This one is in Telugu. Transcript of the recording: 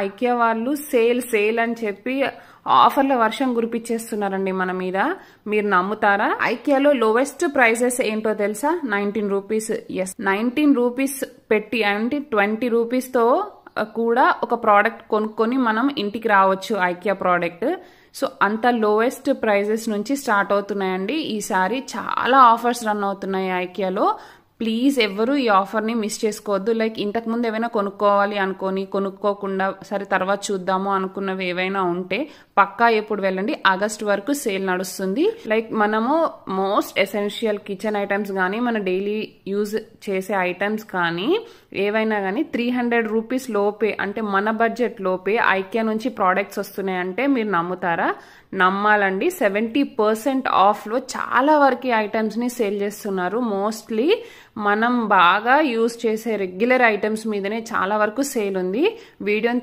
ఐకియా వాళ్ళు సేల్ అని చెప్పి ఆఫర్ల వర్షం కురిపించేస్తున్నారండి మన మీద. మీరు నమ్ముతారా? ఐకియాలో లోవెస్ట్ ప్రైజెస్ ఏంటో తెలుసా? 19 రూపీస్. ఎస్, 19 రూపీస్ పెట్టి అంటే 20 రూపీస్ తో కూడా ఒక ప్రోడక్ట్ కొనుక్కొని మనం ఇంటికి రావచ్చు ఐకియా ప్రోడక్ట్. సో అంత లోవెస్ట్ ప్రైజెస్ నుంచి స్టార్ట్ అవుతున్నాయండి. ఈసారి చాలా ఆఫర్స్ రన్ అవుతున్నాయి ఐకియాలో. ప్లీజ్ ఎవరు ఈ ఆఫర్ని మిస్ చేసుకోవద్దు. లైక్ ఇంతకుముందు ఏమైనా కొనుక్కోవాలి అనుకొని కొనుక్కోకుండా సరే తర్వాత చూద్దాము అనుకున్నవి ఏవైనా ఉంటే పక్కా ఎప్పుడు వెళ్ళండి. ఆగస్ట్ వరకు సేల్ నడుస్తుంది. లైక్ మనము మోస్ట్ ఎసెన్షియల్ కిచెన్ ఐటమ్స్ కానీ మన డైలీ యూజ్ చేసే ఐటమ్స్ కానీ ఏవైనా కానీ 300 రూపీస్ లోపే అంటే మన బడ్జెట్ లోపే ఐకియా నుంచి ప్రోడక్ట్స్ వస్తున్నాయంటే మీరు నమ్ముతారా? నమ్మాలండి. 70% ఆఫ్లో చాలా వరకు ఐటమ్స్ ని సేల్ చేస్తున్నారు. మోస్ట్లీ మనం బాగా యూజ్ చేసే రెగ్యులర్ ఐటమ్స్ మీదనే చాలా వరకు సేల్ ఉంది. వీడియోని